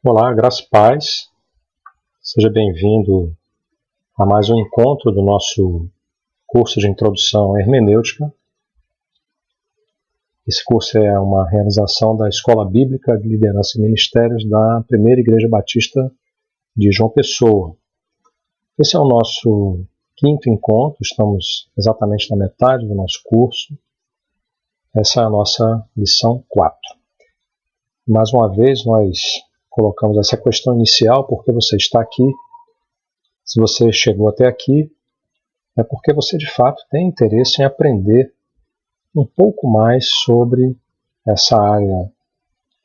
Olá, graça e paz. Seja bem-vindo a mais um encontro do nosso curso de Introdução à Hermenêutica. Esse curso é uma realização da Escola Bíblica de Liderança e Ministérios da Primeira Igreja Batista de João Pessoa. Esse é o nosso quinto encontro, estamos exatamente na metade do nosso curso. Essa é a nossa lição 4. Mais uma vez, nós colocamos essa questão inicial, por que você está aqui. Se você chegou até aqui, é porque você de fato tem interesse em aprender um pouco mais sobre essa área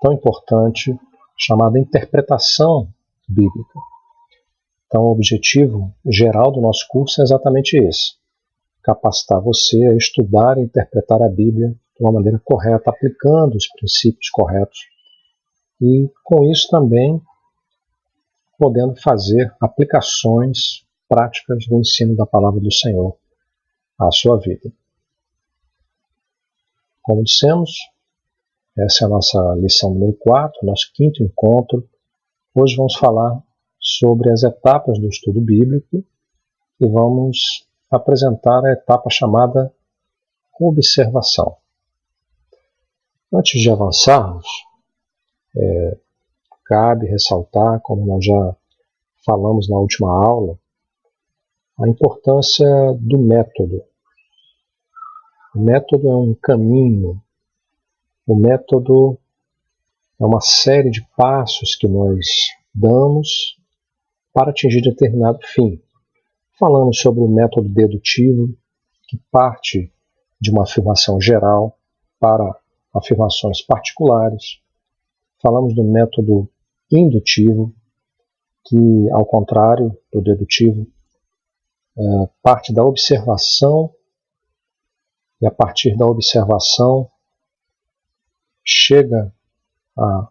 tão importante chamada interpretação bíblica. Então, o objetivo geral do nosso curso é exatamente esse: capacitar você a estudar e interpretar a Bíblia de uma maneira correta, aplicando os princípios corretos e, com isso, também podendo fazer aplicações práticas do ensino da Palavra do Senhor à sua vida. Como dissemos, essa é a nossa lição número 4, nosso quinto encontro. Hoje vamos falar sobre as etapas do estudo bíblico e vamos apresentar a etapa chamada observação. Antes de avançarmos, cabe ressaltar, como nós já falamos na última aula, a importância do método. O método é um caminho, o método é uma série de passos que nós damos para atingir determinado fim. Falamos sobre o método dedutivo, que parte de uma afirmação geral para afirmações particulares. Falamos do método indutivo, que, ao contrário do dedutivo, parte da observação e, a partir da observação, chega a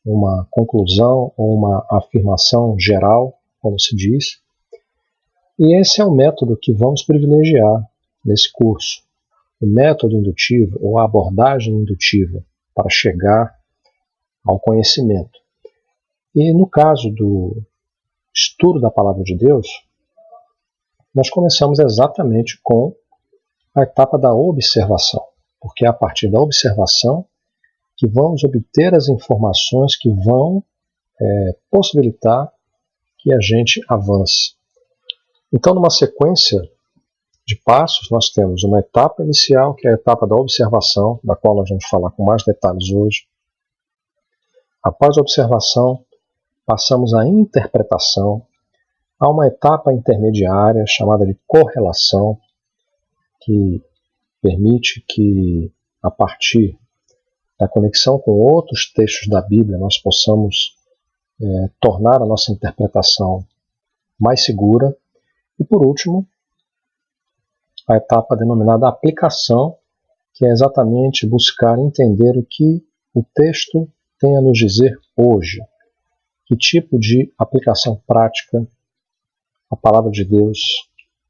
uma conclusão ou uma afirmação geral, como se diz. E esse é o método que vamos privilegiar nesse curso. O método indutivo ou a abordagem indutiva para chegar ao conhecimento. E no caso do estudo da Palavra de Deus, nós começamos exatamente com a etapa da observação, porque é a partir da observação que vamos obter as informações que vão possibilitar que a gente avance. Então, numa sequência de passos, nós temos uma etapa inicial, que é a etapa da observação, da qual nós vamos falar com mais detalhes hoje. Após a observação, passamos à interpretação. Há uma etapa intermediária chamada de correlação, que permite que, a partir da conexão com outros textos da Bíblia, nós possamos tornar a nossa interpretação mais segura. E, por último, a etapa denominada aplicação, que é exatamente buscar entender o que o texto tem a nos dizer hoje. Que tipo de aplicação prática a Palavra de Deus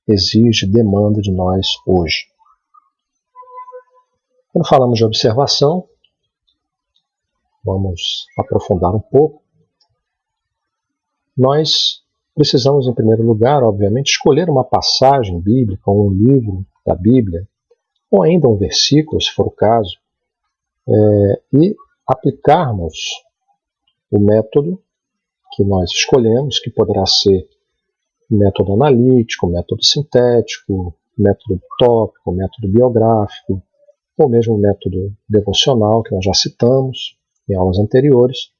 exige, demanda de nós hoje. Quando falamos de observação, vamos aprofundar um pouco. Nós precisamos, em primeiro lugar, obviamente, escolher uma passagem bíblica ou um livro da Bíblia, ou ainda um versículo, se for o caso, e aplicarmos o método que nós escolhemos, que poderá ser método analítico, método sintético, método tópico, método biográfico, ou mesmo método devocional, que nós já citamos em aulas anteriores.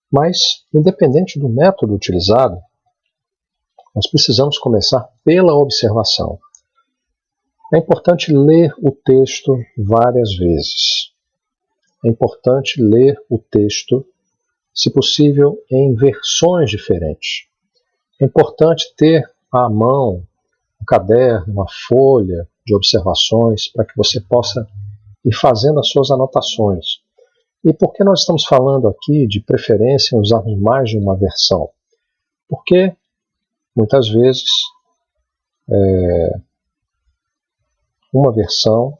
Mas, independente do método utilizado, nós precisamos começar pela observação. É importante ler o texto várias vezes. É importante ler o texto, se possível, em versões diferentes. É importante ter à mão um caderno, uma folha de observações, para que você possa ir fazendo as suas anotações. E por que nós estamos falando aqui de preferência em usarmos mais de uma versão? Porque, muitas vezes, uma versão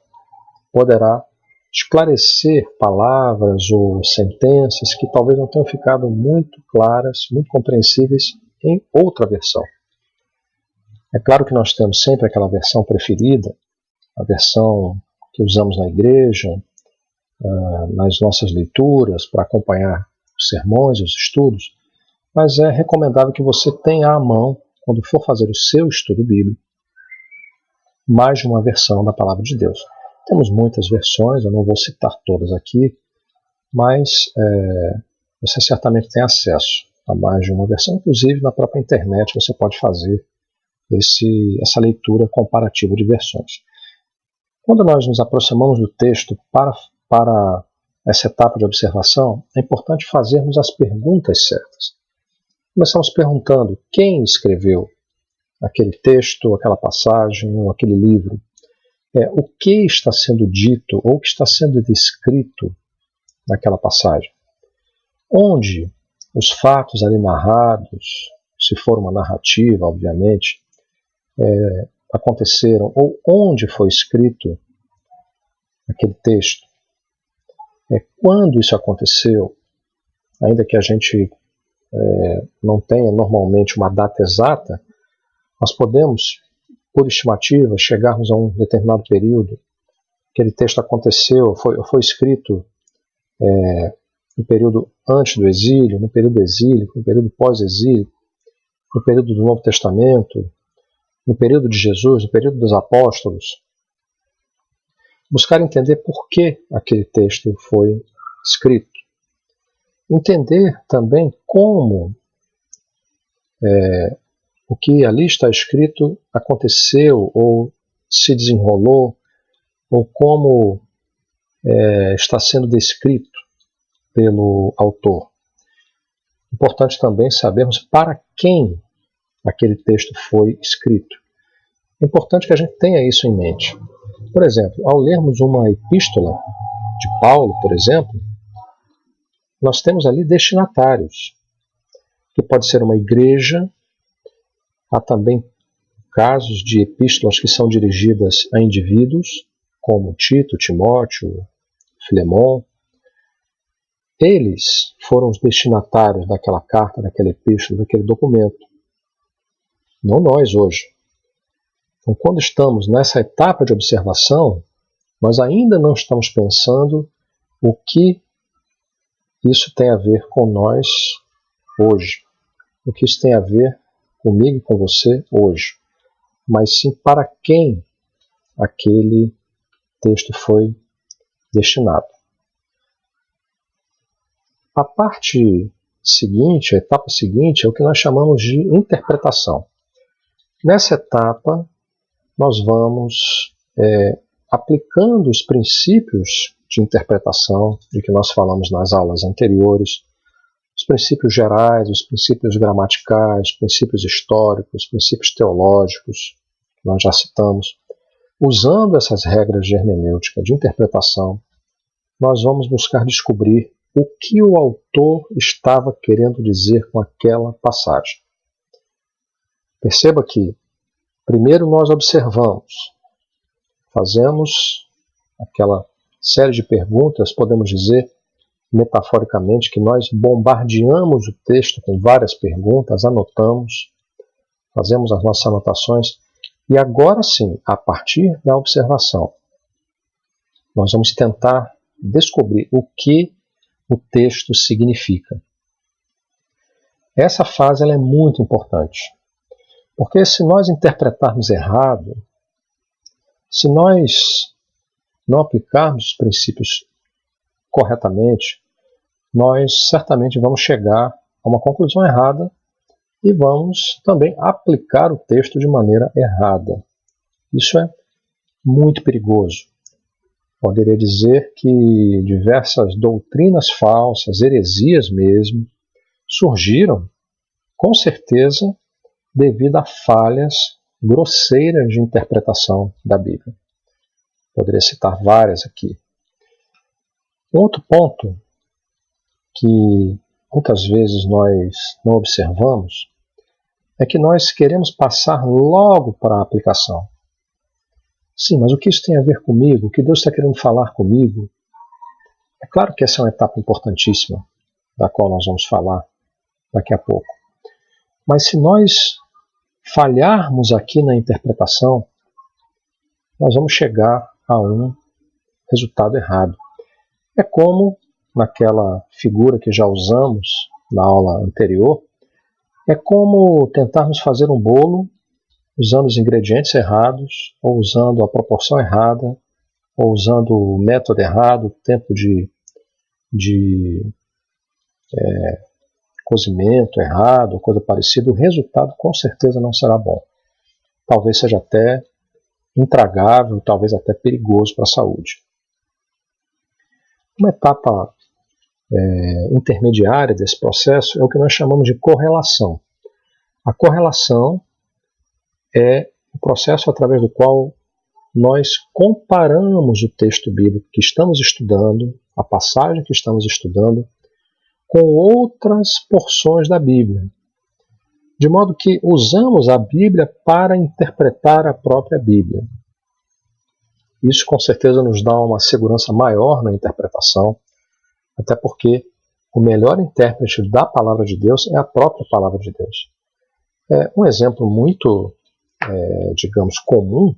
poderá esclarecer palavras ou sentenças que talvez não tenham ficado muito claras, muito compreensíveis em outra versão. É claro que nós temos sempre aquela versão preferida, a versão que usamos na igreja, nas nossas leituras, para acompanhar os sermões, os estudos, mas é recomendável que você tenha à mão, quando for fazer o seu estudo bíblico, mais de uma versão da Palavra de Deus. Temos muitas versões, eu não vou citar todas aqui, mas você certamente tem acesso a mais de uma versão, inclusive na própria internet você pode fazer essa leitura comparativa de versões. Quando nós nos aproximamos do texto para essa etapa de observação, é importante fazermos as perguntas certas. Começamos perguntando quem escreveu aquele texto, aquela passagem ou aquele livro. O que está sendo dito ou o que está sendo descrito naquela passagem. Onde os fatos ali narrados, se for uma narrativa, obviamente, aconteceram, ou onde foi escrito aquele texto. Quando isso aconteceu, ainda que a gente não tenha normalmente uma data exata, nós podemos, por estimativa, chegarmos a um determinado período. Aquele texto aconteceu, foi escrito no período antes do exílio, no período exílico, no período pós-exílio, no período do Novo Testamento, no período de Jesus, no período dos apóstolos. Buscar entender por que aquele texto foi escrito. Entender também como o que ali está escrito aconteceu ou se desenrolou, ou como está sendo descrito pelo autor. Importante também sabermos para quem aquele texto foi escrito. É importante que a gente tenha isso em mente. Por exemplo, ao lermos uma epístola de Paulo, por exemplo, nós temos ali destinatários, que pode ser uma igreja. Há também casos de epístolas que são dirigidas a indivíduos, como Tito, Timóteo, Filemon. Eles foram os destinatários daquela carta, daquela epístola, daquele documento. Não nós hoje. Então, quando estamos nessa etapa de observação, nós ainda não estamos pensando o que isso tem a ver com nós hoje. O que isso tem a ver comigo e com você hoje. Mas sim para quem aquele texto foi destinado. A parte seguinte, a etapa seguinte, é o que nós chamamos de interpretação. Nessa etapa, nós vamos aplicando os princípios de interpretação de que nós falamos nas aulas anteriores, os princípios gerais, os princípios gramaticais, os princípios históricos, os princípios teológicos, que nós já citamos. Usando essas regras de hermenêutica, de interpretação, nós vamos buscar descobrir o que o autor estava querendo dizer com aquela passagem. Perceba que, primeiro nós observamos, fazemos aquela série de perguntas, podemos dizer, metaforicamente, que nós bombardeamos o texto com várias perguntas, anotamos, fazemos as nossas anotações, e agora sim, a partir da observação, nós vamos tentar descobrir o que o texto significa. Essa fase ela é muito importante, porque se nós interpretarmos errado, se nós não aplicarmos os princípios corretamente, nós certamente vamos chegar a uma conclusão errada e vamos também aplicar o texto de maneira errada. Isso é muito perigoso. Poderia dizer que diversas doutrinas falsas, heresias mesmo, surgiram, com certeza, devido a falhas grosseiras de interpretação da Bíblia. Poderia citar várias aqui. Outro ponto que muitas vezes nós não observamos é que nós queremos passar logo para a aplicação. Sim, mas o que isso tem a ver comigo? O que Deus está querendo falar comigo? É claro que essa é uma etapa importantíssima, da qual nós vamos falar daqui a pouco. Mas se nós falharmos aqui na interpretação, nós vamos chegar a um resultado errado. É como naquela figura que já usamos na aula anterior, é como tentarmos fazer um bolo usando os ingredientes errados, ou usando a proporção errada, ou usando o método errado, o tempo de cozimento errado, coisa parecida. O resultado com certeza não será bom. Talvez seja até intragável, talvez até perigoso para a saúde. Uma etapa intermediária desse processo é o que nós chamamos de correlação. A correlação é o processo através do qual nós comparamos o texto bíblico que estamos estudando, a passagem que estamos estudando, com outras porções da Bíblia. De modo que usamos a Bíblia para interpretar a própria Bíblia. Isso com certeza nos dá uma segurança maior na interpretação, até porque o melhor intérprete da palavra de Deus é a própria palavra de Deus. Um exemplo muito, digamos, comum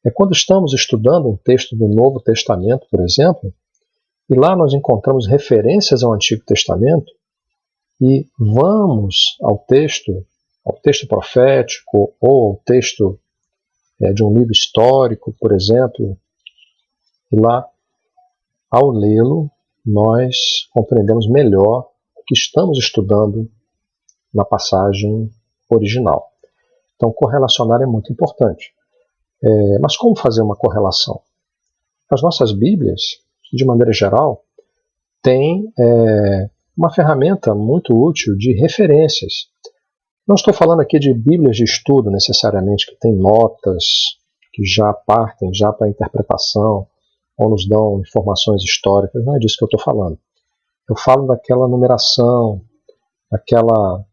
é quando estamos estudando um texto do Novo Testamento, por exemplo, e lá nós encontramos referências ao Antigo Testamento e vamos ao texto profético ou ao texto de um livro histórico, por exemplo, e lá, ao lê-lo, nós compreendemos melhor o que estamos estudando na passagem original. Então, correlacionar é muito importante. Mas como fazer uma correlação? As nossas Bíblias, de maneira geral, têm uma ferramenta muito útil de referências. Não estou falando aqui de Bíblias de estudo, necessariamente, que tem notas que já partem já para a interpretação ou nos dão informações históricas. Não é disso que eu estou falando. Eu falo daquela numeração, daquela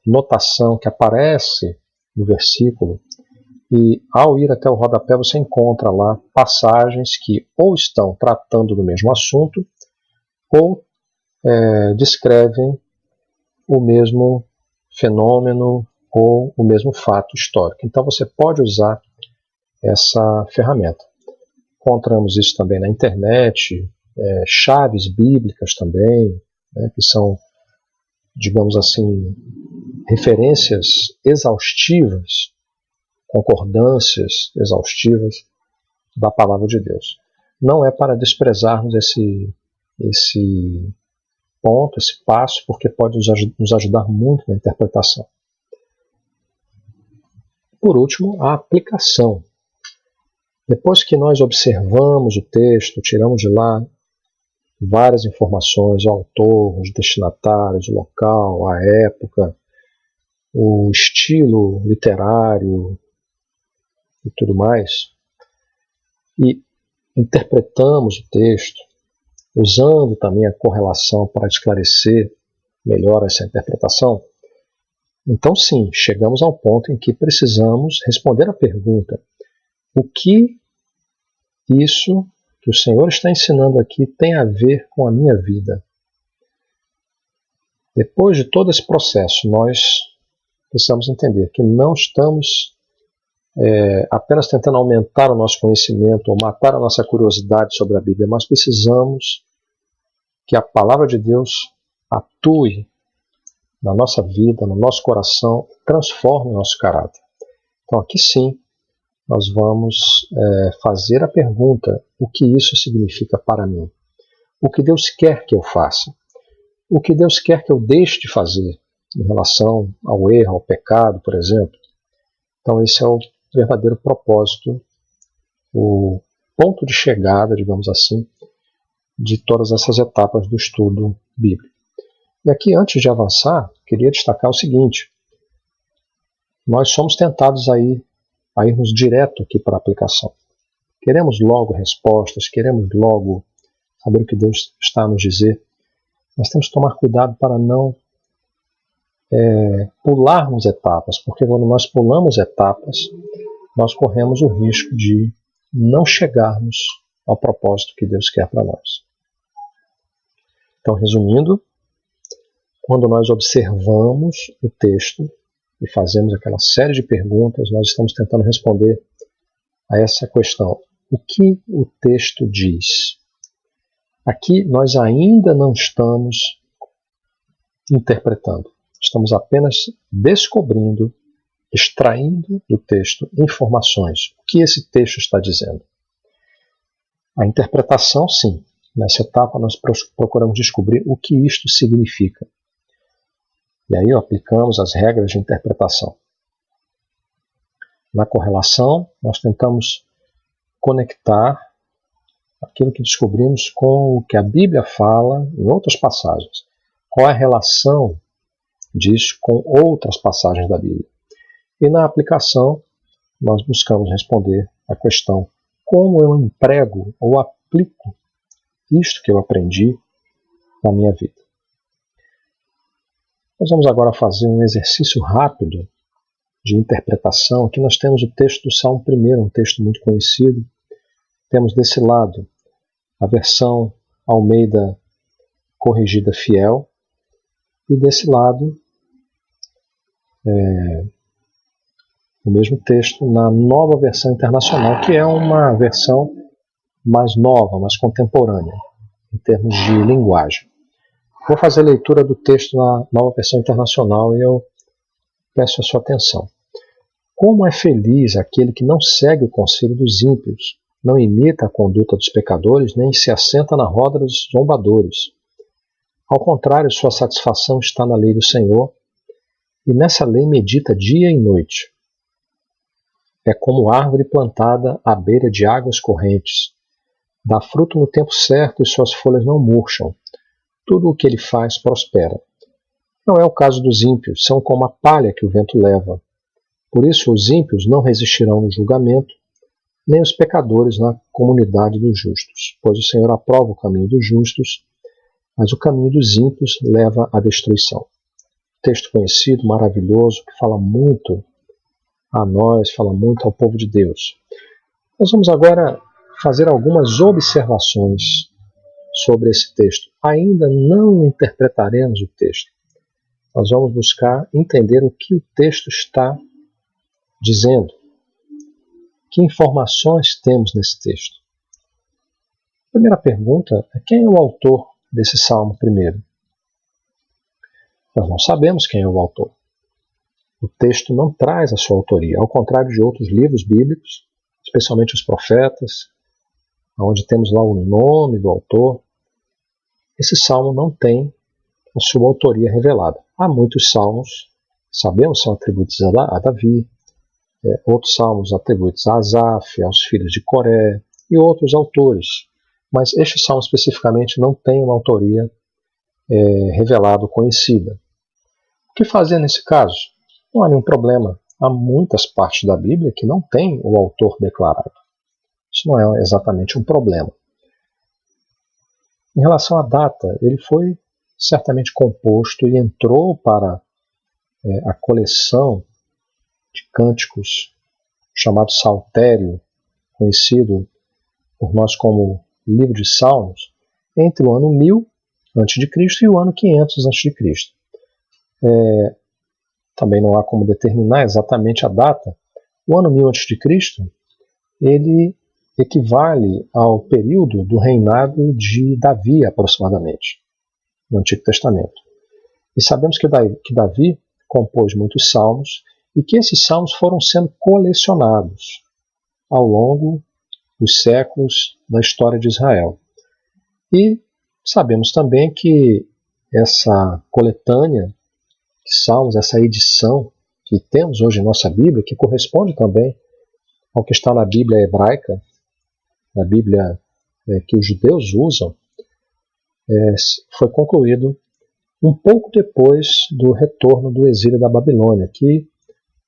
notação que aparece no versículo, e ao ir até o rodapé você encontra lá passagens que ou estão tratando do mesmo assunto ou descrevem o mesmo fenômeno ou o mesmo fato histórico. Então você pode usar essa ferramenta. Encontramos isso também na internet, chaves bíblicas também, que são, digamos assim, referências exaustivas, concordâncias exaustivas da palavra de Deus. Não é para desprezarmos esse ponto, esse passo, porque pode nos ajudar muito na interpretação. Por último, a aplicação. Depois que nós observamos o texto, tiramos de lá várias informações, o autor, os destinatários, o local, a época, o estilo literário e tudo mais, e interpretamos o texto, usando também a correlação para esclarecer melhor essa interpretação, então sim, chegamos ao ponto em que precisamos responder à pergunta: o que isso que o Senhor está ensinando aqui tem a ver com a minha vida? Depois de todo esse processo, nós precisamos entender que não estamos apenas tentando aumentar o nosso conhecimento ou matar a nossa curiosidade sobre a Bíblia, mas precisamos que a palavra de Deus atue na nossa vida, no nosso coração, transforme o nosso caráter. Então aqui sim, nós vamos fazer a pergunta: o que isso significa para mim? O que Deus quer que eu faça? O que Deus quer que eu deixe de fazer em relação ao erro, ao pecado, por exemplo? Então esse é o verdadeiro propósito, o ponto de chegada, digamos assim, de todas essas etapas do estudo bíblico. E aqui, antes de avançar, queria destacar o seguinte: nós somos tentados a irmos direto aqui para a aplicação. Queremos logo respostas, queremos logo saber o que Deus está a nos dizer. Nós temos que tomar cuidado para não pularmos etapas, porque quando nós pulamos etapas, nós corremos o risco de não chegarmos ao propósito que Deus quer para nós. Então, resumindo, quando nós observamos o texto e fazemos aquela série de perguntas, nós estamos tentando responder a essa questão. O que o texto diz? Aqui nós ainda não estamos interpretando. Estamos apenas descobrindo, extraindo do texto informações. O que esse texto está dizendo? A interpretação, sim. Nessa etapa nós procuramos descobrir o que isto significa. E aí aplicamos as regras de interpretação. Na correlação, nós tentamos conectar aquilo que descobrimos com o que a Bíblia fala em outras passagens. Qual é a relação disso com outras passagens da Bíblia? E na aplicação, nós buscamos responder a questão: como eu emprego ou aplico isto que eu aprendi na minha vida? Nós vamos agora fazer um exercício rápido de interpretação. Aqui nós temos o texto do Salmo 1, um texto muito conhecido. Temos desse lado a versão Almeida Corrigida Fiel e desse lado o mesmo texto na Nova Versão Internacional, que é uma versão mais nova, mais contemporânea em termos de linguagem. Vou fazer a leitura do texto na Nova Versão Internacional e eu peço a sua atenção. Como é feliz aquele que não segue o conselho dos ímpios, não imita a conduta dos pecadores, nem se assenta na roda dos zombadores. Ao contrário, sua satisfação está na lei do Senhor, e nessa lei medita dia e noite. É como árvore plantada à beira de águas correntes. Dá fruto no tempo certo e suas folhas não murcham. Tudo o que ele faz prospera. Não é o caso dos ímpios, são como a palha que o vento leva. Por isso os ímpios não resistirão no julgamento, nem os pecadores na comunidade dos justos. Pois o Senhor aprova o caminho dos justos, mas o caminho dos ímpios leva à destruição. Texto conhecido, maravilhoso, que fala muito a nós, fala muito ao povo de Deus. Nós vamos agora fazer algumas observações sobre esse texto. Ainda não interpretaremos o texto. Nós vamos buscar entender o que o texto está dizendo. Que informações temos nesse texto? A primeira pergunta é: quem é o autor desse Salmo 1? Nós não sabemos quem é o autor. O texto não traz a sua autoria, ao contrário de outros livros bíblicos, especialmente os profetas, onde temos lá o nome do autor. Esse salmo não tem a sua autoria revelada. Há muitos salmos, sabemos, são atribuídos a Davi, outros salmos atribuídos a Asaf, aos filhos de Coré e outros autores. Mas este salmo especificamente não tem uma autoria revelada ou conhecida. O que fazer nesse caso? Não há nenhum problema. Há muitas partes da Bíblia que não tem o autor declarado. Isso não é exatamente um problema. Em relação à data, ele foi certamente composto e entrou para a coleção de cânticos chamado Saltério, conhecido por nós como Livro de Salmos, entre o ano 1000 a.C. e o ano 500 a.C. Também não há como determinar exatamente a data. O ano 1000 a.C. ele equivale ao período do reinado de Davi, aproximadamente, no Antigo Testamento. E sabemos que Davi compôs muitos salmos e que esses salmos foram sendo colecionados ao longo dos séculos da história de Israel. E sabemos também que essa coletânea de salmos, essa edição que temos hoje em nossa Bíblia, que corresponde também ao que está na Bíblia hebraica, na Bíblia que os judeus usam, foi concluído um pouco depois do retorno do exílio da Babilônia, que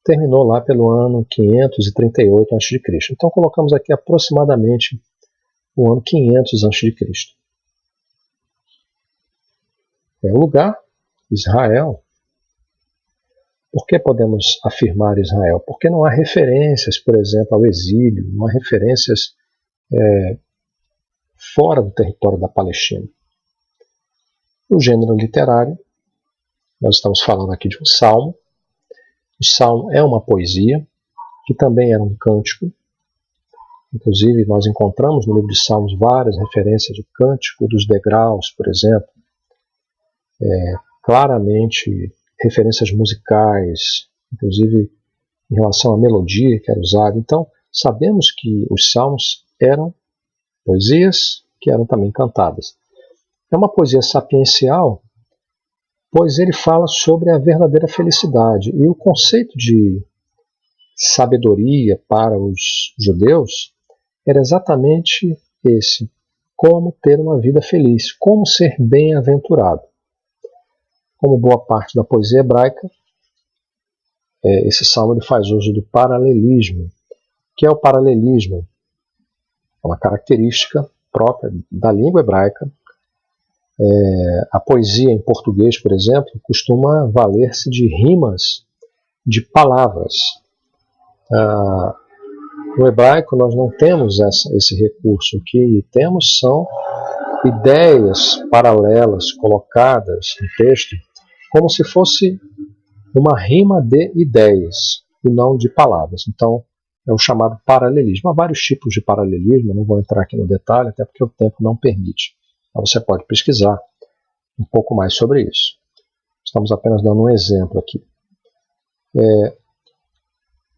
terminou lá pelo ano 538 a.C. Então colocamos aqui aproximadamente o ano 500 a.C. O lugar, Israel. Por que podemos afirmar Israel? Porque não há referências, por exemplo, ao exílio, não há referências fora do território da Palestina. No gênero literário, nós estamos falando aqui de um salmo. O salmo é uma poesia, que também era um cântico. Inclusive, nós encontramos no livro de Salmos várias referências de cântico dos degraus, por exemplo. Claramente, referências musicais, inclusive em relação à melodia que era usada. Então, sabemos que os salmos eram poesias que eram também cantadas. É uma poesia sapiencial, pois ele fala sobre a verdadeira felicidade. E o conceito de sabedoria para os judeus era exatamente esse: como ter uma vida feliz, como ser bem-aventurado. Como boa parte da poesia hebraica, esse salmo ele faz uso do paralelismo. O que é o paralelismo? É uma característica própria da língua hebraica. A poesia em português, por exemplo, costuma valer-se de rimas de palavras. No hebraico nós não temos esse recurso. O que temos são ideias paralelas colocadas no texto como se fosse uma rima de ideias e não de palavras. Então, é o chamado paralelismo. Há vários tipos de paralelismo, eu não vou entrar aqui no detalhe, até porque o tempo não permite. Mas você pode pesquisar um pouco mais sobre isso. Estamos apenas dando um exemplo aqui.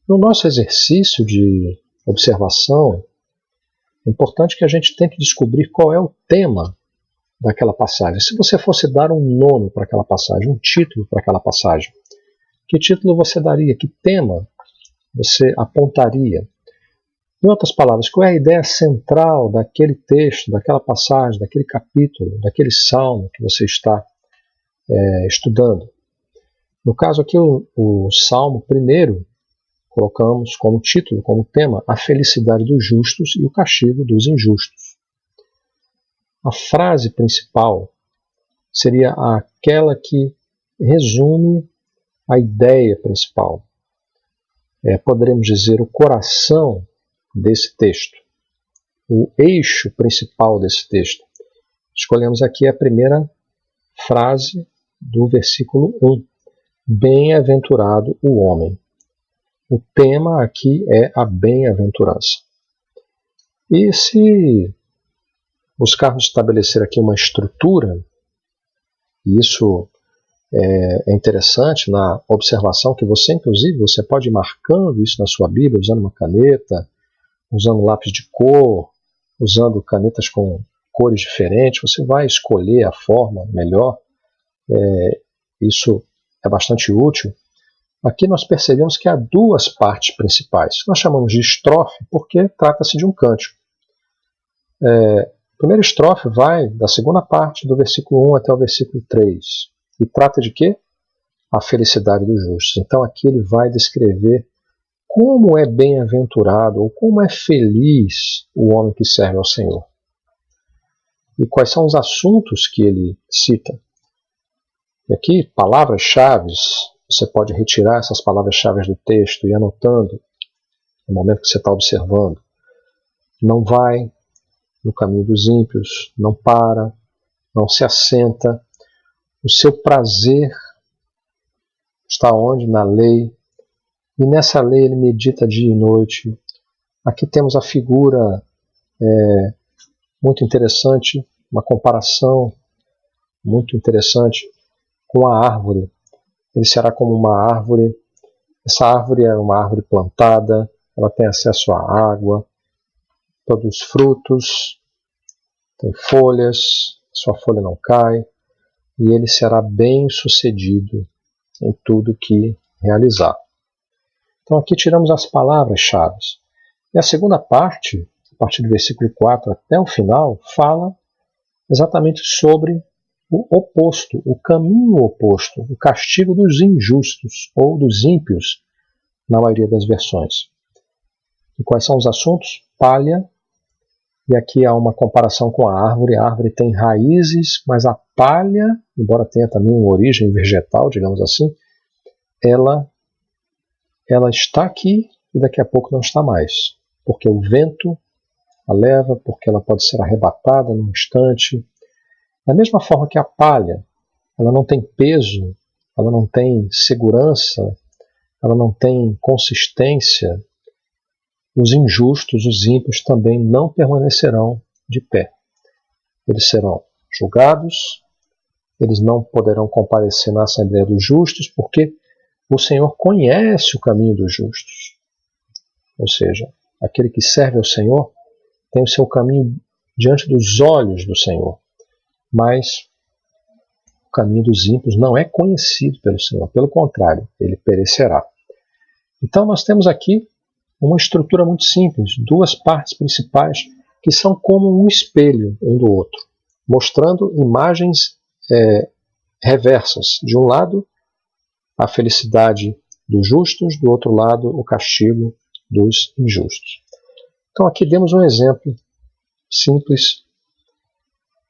No nosso exercício de observação, é importante que a gente tente descobrir qual é o tema daquela passagem. Se você fosse dar um nome para aquela passagem, um título para aquela passagem, que título você daria? Que tema você apontaria? Em outras palavras, qual é a ideia central daquele texto, daquela passagem, daquele capítulo, daquele salmo que você está estudando? No caso aqui, o salmo primeiro, colocamos como título, como tema, a felicidade dos justos e o castigo dos injustos. A frase principal seria aquela que resume a ideia principal. Poderemos dizer o coração desse texto, o eixo principal desse texto. Escolhemos aqui a primeira frase do versículo 1. Bem-aventurado o homem. O tema aqui é a bem-aventurança. E se buscarmos estabelecer aqui uma estrutura, e isso é interessante na observação que você, inclusive, você pode ir marcando isso na sua Bíblia, usando uma caneta, usando lápis de cor, usando canetas com cores diferentes, você vai escolher a forma melhor. Isso é bastante útil. Aqui nós percebemos que há duas partes principais. Nós chamamos de estrofe porque trata-se de um cântico. A primeira estrofe vai da segunda parte do versículo 1 até o versículo 3. E trata de quê? A felicidade dos justos. Então aqui ele vai descrever como é bem-aventurado ou como é feliz o homem que serve ao Senhor. E quais são os assuntos que ele cita. E aqui, palavras-chave, você pode retirar essas palavras-chave do texto e ir anotando no momento que você está observando. Não vai no caminho dos ímpios, não para, não se assenta. O seu prazer está onde? Na lei. E nessa lei ele medita dia e noite. Aqui temos a figura muito interessante, uma comparação muito interessante com a árvore. Ele será como uma árvore. Essa árvore é uma árvore plantada, ela tem acesso à água, produz frutos, tem folhas, sua folha não cai, e ele será bem sucedido em tudo que realizar. Então aqui tiramos as palavras-chave. E a segunda parte, a partir do versículo 4 até o final, fala exatamente sobre o oposto, o caminho oposto, o castigo dos injustos ou dos ímpios, na maioria das versões. E quais são os assuntos? Palha, e aqui há uma comparação com a árvore. A árvore tem raízes, mas a palha, embora tenha também uma origem vegetal, digamos assim, ela está aqui e daqui a pouco não está mais, porque o vento, a leva, porque ela pode ser arrebatada num instante. Da mesma forma que a palha, ela não tem peso, ela não tem segurança, ela não tem consistência, os injustos, os ímpios também não permanecerão de pé. Eles serão julgados, eles não poderão comparecer na Assembleia dos Justos, porque o Senhor conhece o caminho dos justos. Ou seja, aquele que serve ao Senhor tem o seu caminho diante dos olhos do Senhor. Mas o caminho dos ímpios não é conhecido pelo Senhor. Pelo contrário, ele perecerá. Então nós temos aqui uma estrutura muito simples, duas partes principais que são como um espelho um do outro, mostrando imagens reversas. De um lado, a felicidade dos justos, do outro lado, o castigo dos injustos. Então aqui demos um exemplo simples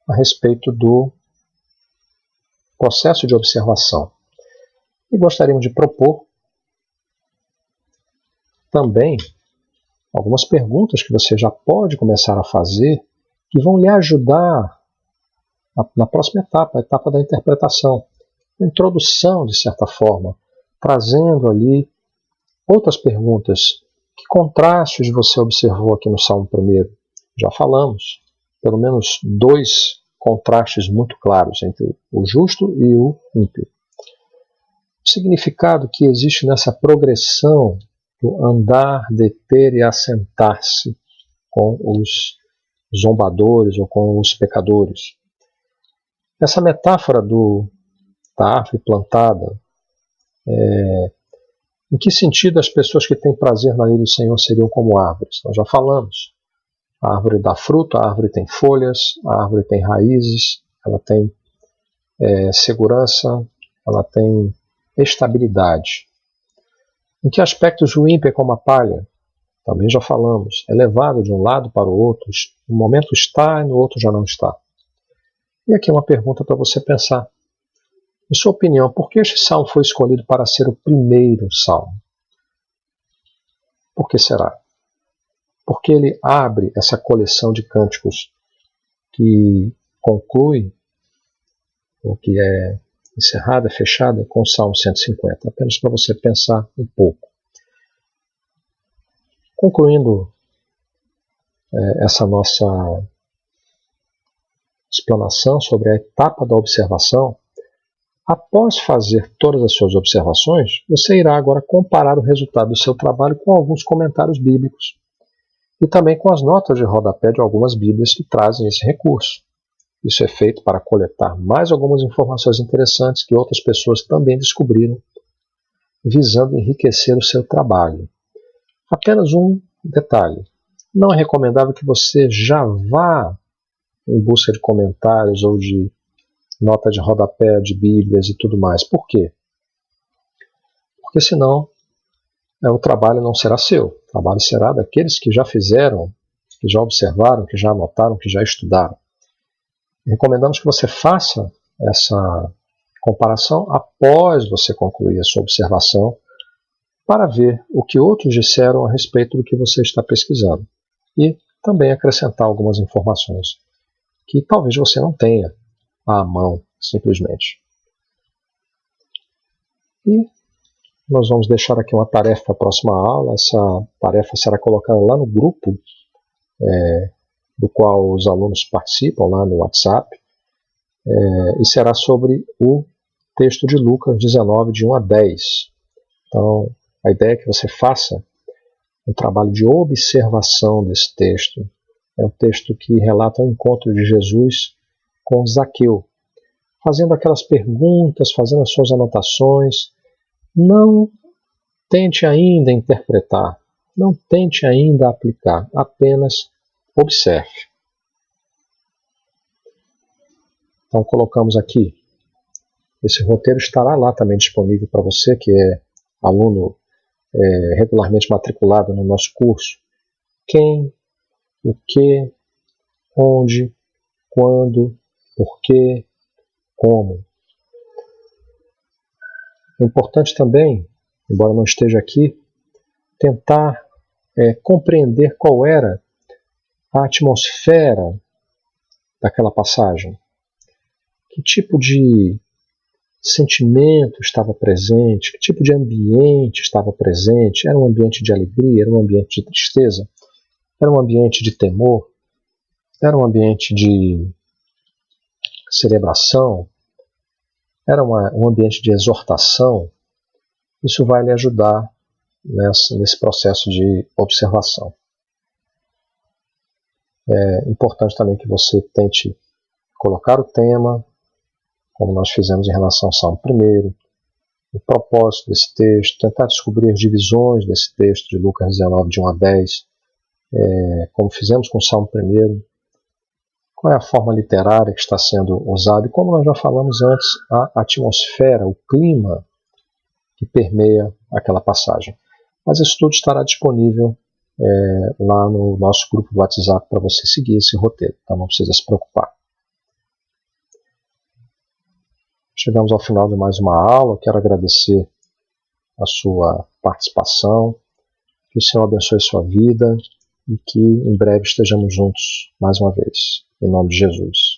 a respeito do processo de observação. E gostaríamos de propor também algumas perguntas que você já pode começar a fazer que vão lhe ajudar na próxima etapa, a etapa da interpretação. A introdução, de certa forma, trazendo ali outras perguntas. Que contrastes você observou aqui no Salmo 1? Já falamos, pelo menos 2 contrastes muito claros entre o justo e o ímpio. O significado que existe nessa progressão do andar, deter e assentar-se com os zombadores ou com os pecadores. Essa metáfora da árvore plantada, em que sentido as pessoas que têm prazer na lei do Senhor seriam como árvores? Nós já falamos. A árvore dá fruto, a árvore tem folhas, a árvore tem raízes, ela tem segurança, ela tem estabilidade. Em que aspectos o ímpio é como a palha? Também já falamos. É levado de um lado para o outro, no momento está e no outro já não está. E aqui uma pergunta para você pensar. Em sua opinião, por que este salmo foi escolhido para ser o primeiro salmo? Por que será? Porque ele abre essa coleção de cânticos que conclui, ou que é encerrada, fechada, com o Salmo 150. Apenas para você pensar um pouco. Concluindo essa nossa explanação sobre a etapa da observação, após fazer todas as suas observações, você irá agora comparar o resultado do seu trabalho com alguns comentários bíblicos e também com as notas de rodapé de algumas bíblias que trazem esse recurso. Isso é feito para coletar mais algumas informações interessantes que outras pessoas também descobriram, visando enriquecer o seu trabalho. Apenas um detalhe. Não é recomendável que você já vá em busca de comentários ou de nota de rodapé de bíblias e tudo mais. Por quê? Porque senão o trabalho não será seu. O trabalho será daqueles que já fizeram, que já observaram, que já anotaram, que já estudaram. Recomendamos que você faça essa comparação após você concluir a sua observação para ver o que outros disseram a respeito do que você está pesquisando e também acrescentar algumas informações que talvez você não tenha à mão, simplesmente. E nós vamos deixar aqui uma tarefa para a próxima aula. Essa tarefa será colocada lá no grupo do qual os alunos participam, lá no WhatsApp, e será sobre o texto de Lucas 19, de 1 a 10. Então, a ideia é que você faça um trabalho de observação desse texto. É um texto que relata o encontro de Jesus com Zaqueu, fazendo aquelas perguntas, fazendo as suas anotações. Não tente ainda interpretar, não tente ainda aplicar, apenas observe. Então colocamos aqui, esse roteiro estará lá também disponível para você que é aluno regularmente matriculado no nosso curso. Quem, o que, onde, quando, por quê, como. É importante também, embora não esteja aqui, tentar compreender qual era a atmosfera daquela passagem? Que tipo de sentimento estava presente? Que tipo de ambiente estava presente? Era um ambiente de alegria? Era um ambiente de tristeza? Era um ambiente de temor? Era um ambiente de celebração? Era um ambiente de exortação? Isso vai lhe ajudar nesse processo de observação. É importante também que você tente colocar o tema, como nós fizemos em relação ao Salmo 1, o propósito desse texto, tentar descobrir as divisões desse texto de Lucas 19, de 1 a 10, como fizemos com o Salmo 1, qual é a forma literária que está sendo usada, e como nós já falamos antes, a atmosfera, o clima que permeia aquela passagem. Mas isso tudo estará disponível lá no nosso grupo do WhatsApp para você seguir esse roteiro, então não precisa se preocupar. Chegamos ao final de mais uma aula. Quero agradecer a sua participação, que o Senhor abençoe sua vida e que em breve estejamos juntos mais uma vez, em nome de Jesus.